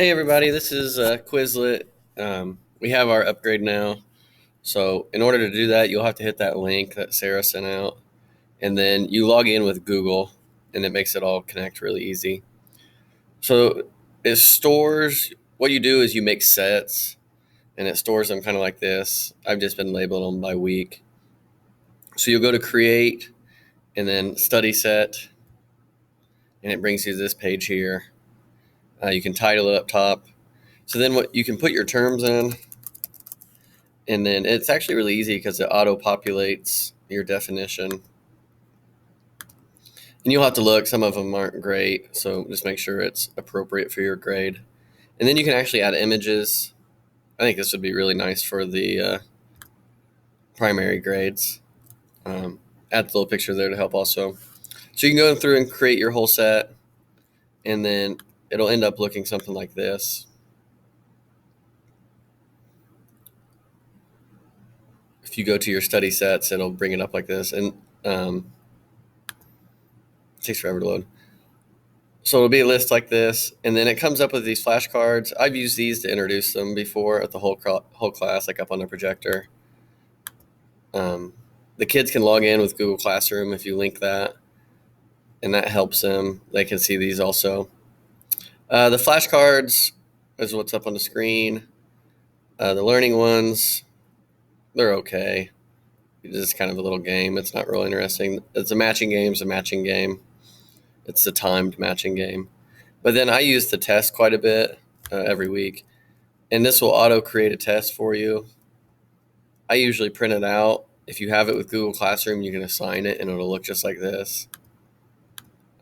Hey everybody, this is Quizlet. We have our upgrade now. So in order to do that, you'll have to hit that link that Sarah sent out, and then you log in with Google, and it makes it all connect really easy. So it stores. What you do is you make sets, and it stores them kind of like this. I've just been labeling them by week. So you'll go to create, and then study set, and it brings you to this page here. You can title it up top. So then what you can put your terms in. And then it's actually really easy because it auto populates your definition. And you'll have to look, some of them aren't great, so just make sure it's appropriate for your grade. And then you can actually add images. I think this would be really nice for the primary grades. Add the little picture there to help also. So you can go through and create your whole set, and then it'll end up looking something like this. If you go to your study sets, it'll bring it up like this, and it takes forever to load. So it'll be a list like this, and then it comes up with these flashcards. I've used these to introduce them before at the whole class, like up on the projector. The kids can log in with Google Classroom if you link that, and that helps them. They can see these also. The flashcards is what's up on the screen. The learning ones, they're okay. It's just kind of a little game. It's not real interesting. It's a matching game. It's a matching game. It's a timed matching game. But then I use the test quite a bit every week, and this will auto create a test for you. I usually print it out. If you have it with Google Classroom, you can assign it, and it'll look just like this.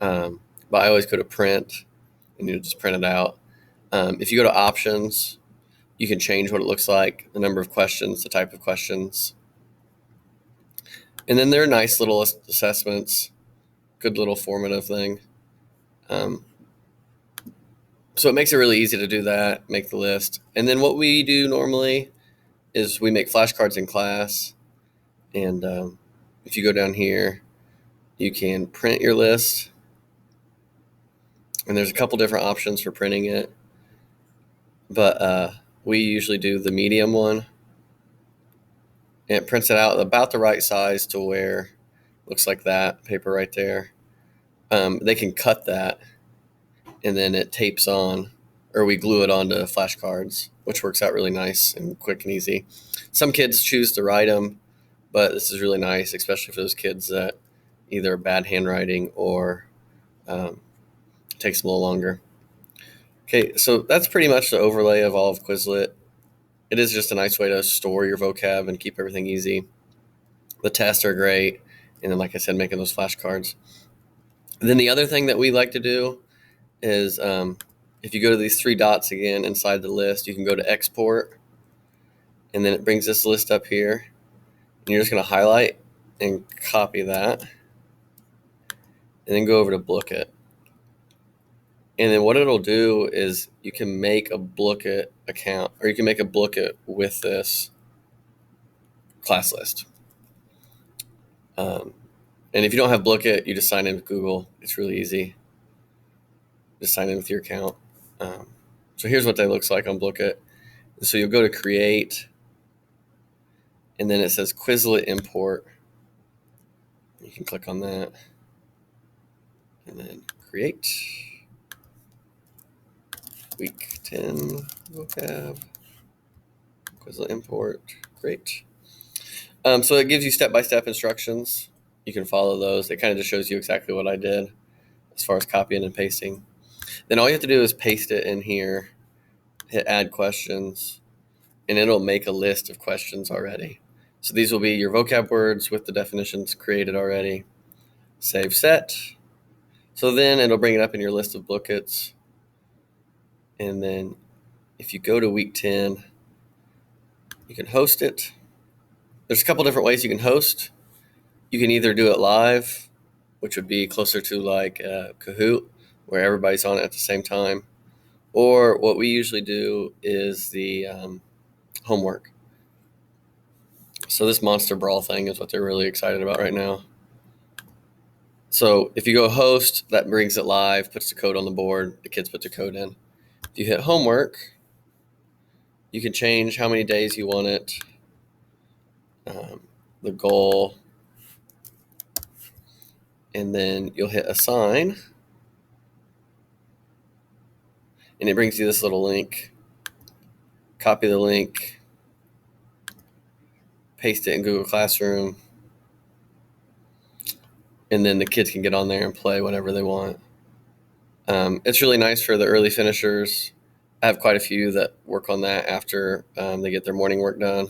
But I always go to print, and you just print it out. If you go to options, you can change what it looks like, the number of questions, the type of questions. And then there are nice little assessments, good little formative thing. So it makes it really easy to do that, make the list. And then what we do normally is we make flashcards in class. And if you go down here, you can print your list. And there's a couple different options for printing it. But we usually do the medium one. And it prints it out about the right size to where it looks like that paper right there. They can cut that, and then it tapes on, or we glue it onto flashcards, which works out really nice and quick and easy. Some kids choose to write them, but this is really nice, especially for those kids that either bad handwriting or takes them a little longer. Okay, so that's pretty much the overlay of all of Quizlet. It is just a nice way to store your vocab and keep everything easy. The tests are great, and then, like I said, making those flashcards. And then the other thing that we like to do is if you go to these three dots again inside the list, you can go to export, and then it brings this list up here. And you're just going to highlight and copy that, and then go over to Bookit. And then what it'll do is you can make a Bookit account, or you can make a Bookit with this class list. And if you don't have Bookit, you just sign in with Google. It's really easy. Just sign in with your account. So here's what that looks like on Bookit. So you'll go to create, and then it says Quizlet import. You can click on that, and then create. Week 10 vocab, Quizlet import, great. So it gives you step-by-step instructions. You can follow those. It kind of just shows you exactly what I did as far as copying and pasting. Then all you have to do is paste it in here, hit add questions, and it'll make a list of questions already. So these will be your vocab words with the definitions created already. Save set. So then it'll bring it up in your list of Bookits. And then if you go to week 10, you can host it. There's a couple different ways you can host. You can either do it live, which would be closer to like Kahoot, where everybody's on it at the same time. Or what we usually do is the homework. So this Monster Brawl thing is what they're really excited about right now. So if you go host, that brings it live, puts the code on the board. The kids put the code in. If If you hit homework, you can change how many days you want it, the goal, and then you'll hit assign, and it brings you this little link. Copy the link, paste it in Google Classroom, and then the kids can get on there and play whenever they want. It's really nice for the early finishers. I have quite a few that work on that after they get their morning work done.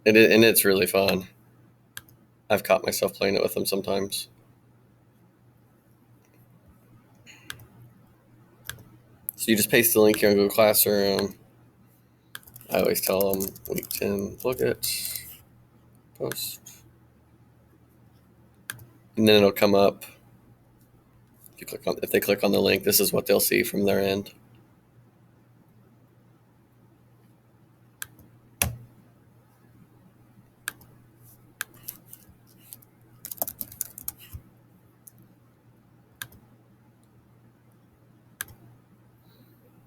And it's really fun. I've caught myself playing it with them sometimes. So you just paste the link here in Google Classroom. I always tell them week 10, look at post. And then it'll come up. If they click on the link, this is what they'll see from their end.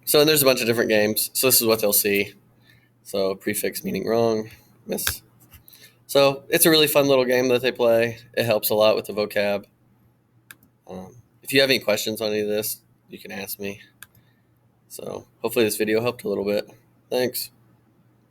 So there's a bunch of different games. So this is what they'll see. So prefix meaning wrong, miss. So it's a really fun little game that they play. It helps a lot with the vocab. If you have any questions on any of this, you can ask me. So hopefully this video helped a little bit. Thanks.